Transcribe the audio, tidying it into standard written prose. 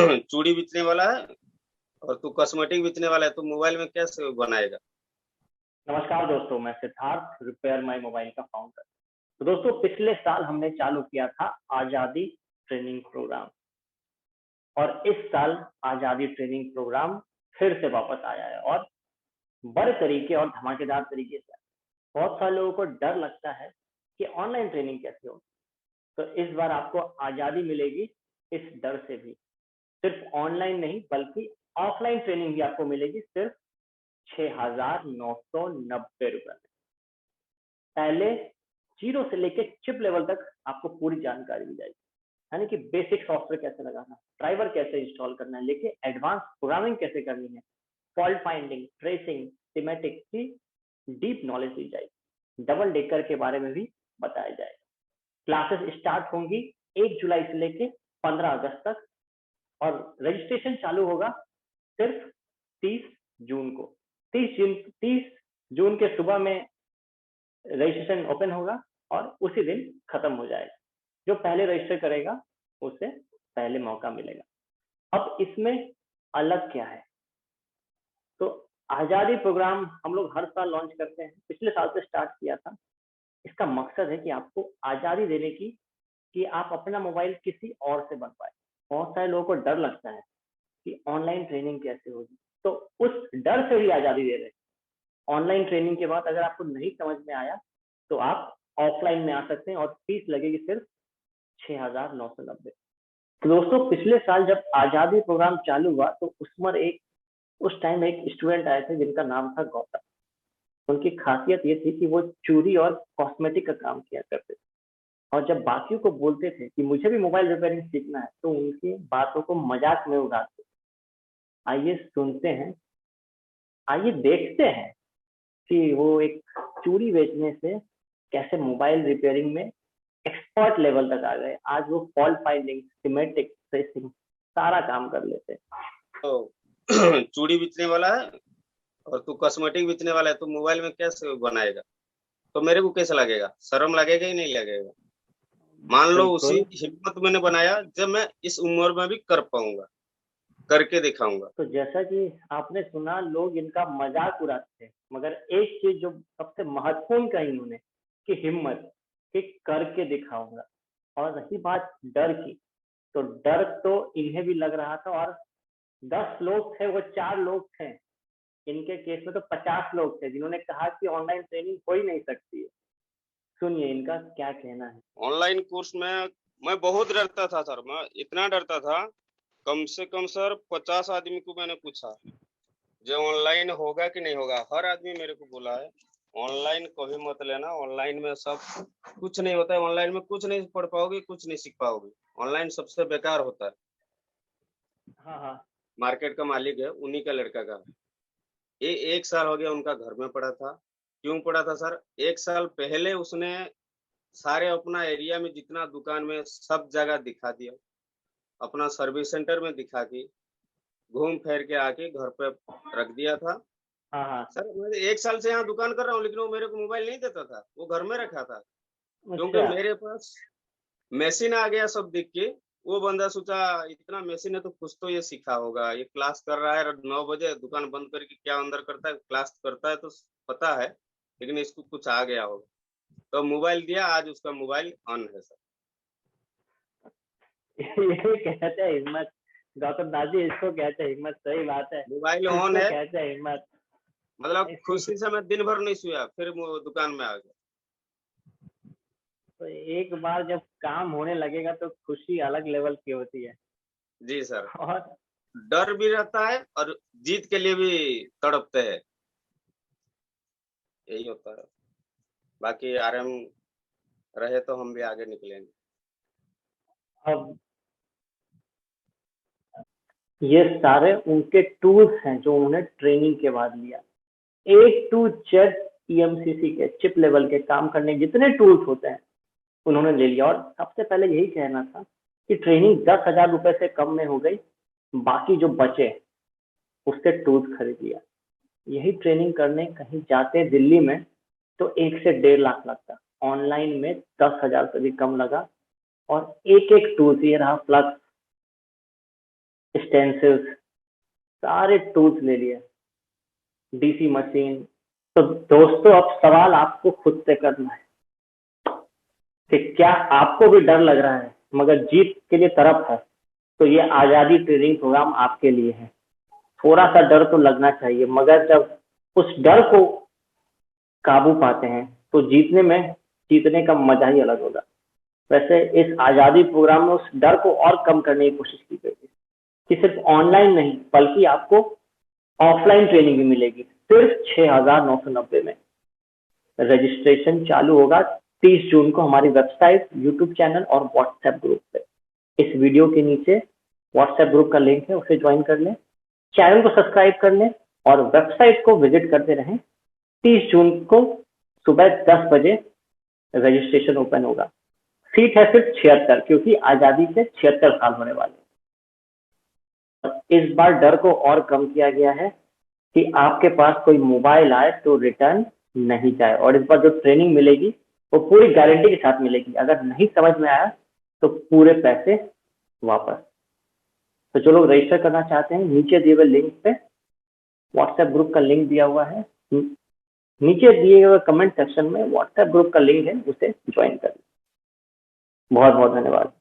चूड़ी बेचने वाला है और तू कॉस्मेटिक बेचने वाला है, तो मोबाइल में कैसे बनाएगा? नमस्कार दोस्तों, मैं सिद्धार्थ रिपेयर माई मोबाइल का फाउंडर। तो दोस्तों, पिछले साल हमने चालू किया था आजादी ट्रेनिंग प्रोग्राम और इस साल आजादी ट्रेनिंग प्रोग्राम फिर से वापस आया है और बड़े तरीके और धमाकेदार तरीके से। बहुत सारे लोगों को डर लगता है कि ऑनलाइन ट्रेनिंग कैसे हो, तो इस बार आपको आजादी मिलेगी इस डर से भी। सिर्फ ऑनलाइन नहीं बल्कि ऑफलाइन ट्रेनिंग भी आपको मिलेगी सिर्फ 6,990 रुपए में। पहले जीरो से लेके चिप लेवल तक आपको पूरी जानकारी दी जाएगी, यानी कि बेसिक सॉफ्टवेयर कैसे लगाना, ड्राइवर कैसे इंस्टॉल करना है, लेके एडवांस प्रोग्रामिंग कैसे करनी है, फॉल्ट फाइंडिंग, ट्रेसिंग, सिमेटिक की डीप नॉलेज दी जाएगी। डबल डेकर के बारे में भी बताया जाएगा। क्लासेस स्टार्ट होंगी 1 जुलाई से लेके 15 अगस्त तक और रजिस्ट्रेशन चालू होगा सिर्फ 30 जून को। 30 जून के सुबह में रजिस्ट्रेशन ओपन होगा और उसी दिन खत्म हो जाएगा। जो पहले रजिस्टर करेगा उसे पहले मौका मिलेगा। अब इसमें अलग क्या है? तो आजादी प्रोग्राम हम लोग हर साल लॉन्च करते हैं, पिछले साल से स्टार्ट किया था। इसका मकसद है कि आपको आजादी देने की, कि आप अपना मोबाइल किसी और से बनवाए। बहुत सारे लोगों को डर लगता है कि ऑनलाइन ट्रेनिंग कैसे होगी, तो उस डर से भी आजादी दे रहे हैं। ऑनलाइन ट्रेनिंग के बाद अगर आपको नहीं समझ में आया तो आप ऑफलाइन में आ सकते हैं और फीस लगेगी सिर्फ 6,990। तो दोस्तों, पिछले साल जब आजादी प्रोग्राम चालू हुआ तो उस टाइम एक स्टूडेंट आए थे जिनका नाम था गौतम। उनकी खासियत ये थी कि वो चूड़ी और कॉस्मेटिक का काम किया करते थे और जब बाकियों को बोलते थे कि मुझे भी मोबाइल रिपेयरिंग सीखना है तो उनकी बातों को मजाक में उड़ाते। आइए सुनते हैं, आइए देखते हैं कि वो एक चूड़ी बेचने से कैसे मोबाइल रिपेयरिंग में एक्सपर्ट लेवल तक आ गए। आज वो फॉल्ट फाइंडिंग, सिमेटिक, ट्रेसिंग सारा काम कर लेते हैं। तो चूड़ी बेचने वाला है और तू कॉस्मेटिक बेचने वाला है, तो मोबाइल में कैसे बनाएगा? तो मेरे को कैसा लगेगा? शर्म लगेगा ही नहीं लगेगा? मान लो उसी बिल्कुल। हिम्मत मैंने बनाया जब मैं इस उम्र में भी कर पाऊंगा, करके दिखाऊंगा। तो जैसा कि आपने सुना, लोग इनका मजाक उड़ाते हैं, मगर एक चीज जो सबसे महत्वपूर्ण कही इन्होंने कि हिम्मत, कि करके दिखाऊंगा। और रही बात डर की, तो डर तो इन्हें भी लग रहा था और 10 लोग थे, वो 4 लोग थे। इनके केस में तो 50 लोग थे जिन्होंने कहा कि ऑनलाइन ट्रेनिंग हो ही नहीं सकती है। सुनिए इनका क्या कहना है। ऑनलाइन कोर्स में मैं बहुत डरता था सर, मैं इतना डरता था, कम से कम सर 50 आदमी को मैंने पूछा जो ऑनलाइन होगा कि नहीं होगा। हर आदमी मेरे को बोला है ऑनलाइन कभी मत लेना, ऑनलाइन में सब कुछ नहीं होता है, ऑनलाइन में कुछ नहीं पढ़ पाओगे, कुछ नहीं सीख पाओगे, ऑनलाइन सबसे बेकार होता है। हाँ हाँ। मार्केट का मालिक है, उन्हीं का लड़का का। ये 1 साल हो गया उनका घर में पड़ा था। क्यों पड़ा था सर? 1 साल पहले उसने सारे अपना एरिया में जितना दुकान में सब जगह दिखा दिया, अपना सर्विस सेंटर में दिखा के घूम फिर के आके घर पे रख दिया था। हाँ हाँ। सर मैं 1 साल से यहाँ दुकान कर रहा हूँ, लेकिन वो मेरे को मोबाइल नहीं देता था, वो घर में रखा था। क्योंकि अच्छा। मेरे पास मशीन आ गया सब देख के, वो बंदा सोचा इतना मशीन है तो कुछ तो ये सीखा होगा, ये क्लास कर रहा है 9 बजे दुकान बंद करके क्या अंदर करता है, क्लास करता है तो पता है, लेकिन इसको कुछ आ गया होगा, तो मोबाइल दिया। आज उसका मोबाइल ऑन है सर। ये कहते हैं हिम्मत। गौतम दास जी, इसको कहते हैं हिम्मत। सही बात है, मोबाइल ऑन इसको है, कहते हैं हिम्मत। मतलब खुशी से मैं दिन भर नहीं सोया, फिर वो दुकान में आ गया। तो एक बार जब काम होने लगेगा तो खुशी अलग लेवल की होती है। जी सर। और डर भी रहता है और जीत के लिए भी तड़पते हैं, यही होता है। बाकी आराम रहे तो हम भी आगे निकलेंगे। अब ये सारे उनके टूल्स हैं जो उन्होंने ट्रेनिंग के बाद लिया। ए टू जेड ईएमसीसी के चिप लेवल के काम करने जितने टूल्स होते हैं उन्होंने ले लिया। और सबसे पहले यही कहना था कि ट्रेनिंग 10,000 रुपए से कम में हो गई, बाकी जो बचे उससे टूल्स खरीद लिया। यही ट्रेनिंग करने कहीं जाते दिल्ली में तो 1 से 1.5 लाख लगता, ऑनलाइन में 10,000 से भी कम लगा। और एक एक टूल्स, ये रहा फ्लक्स, स्टेंसिल्स, सारे टूल्स ले लिए, डीसी मशीन। तो दोस्तों अब सवाल आपको खुद से करना है कि क्या आपको भी डर लग रहा है मगर जीत के लिए तरफ है, तो ये आजादी ट्रेनिंग प्रोग्राम आपके लिए है। थोड़ा सा डर तो लगना चाहिए, मगर जब उस डर को काबू पाते हैं तो जीतने का मजा ही अलग होगा। वैसे इस आजादी प्रोग्राम में उस डर को और कम करने की कोशिश की गई है कि सिर्फ ऑनलाइन नहीं बल्कि आपको ऑफलाइन ट्रेनिंग भी मिलेगी, सिर्फ 6,990 में। रजिस्ट्रेशन चालू होगा 30 जून को हमारी वेबसाइट, यूट्यूब चैनल और व्हाट्सएप ग्रुप पे। इस वीडियो के नीचे व्हाट्सएप ग्रुप का लिंक है, उसे ज्वाइन कर लें, चैनल को सब्सक्राइब कर लें और वेबसाइट को विजिट करते रहें। 30 जून को सुबह 10 बजे रजिस्ट्रेशन ओपन होगा। सीट है सिर्फ 76, क्योंकि आजादी से 76 साल होने वाले। इस बार डर को और कम किया गया है कि आपके पास कोई मोबाइल आए तो रिटर्न नहीं जाए, और इस बार जो ट्रेनिंग मिलेगी वो पूरी गारंटी के साथ मिलेगी। अगर नहीं समझ में आया तो पूरे पैसे वापस। तो जो लोग रजिस्टर करना चाहते हैं, नीचे दिए हुए लिंक पे व्हाट्सएप ग्रुप का लिंक दिया हुआ है, नीचे दिए हुए कमेंट सेक्शन में व्हाट्सएप ग्रुप का लिंक है, उसे ज्वाइन करें। बहुत बहुत धन्यवाद।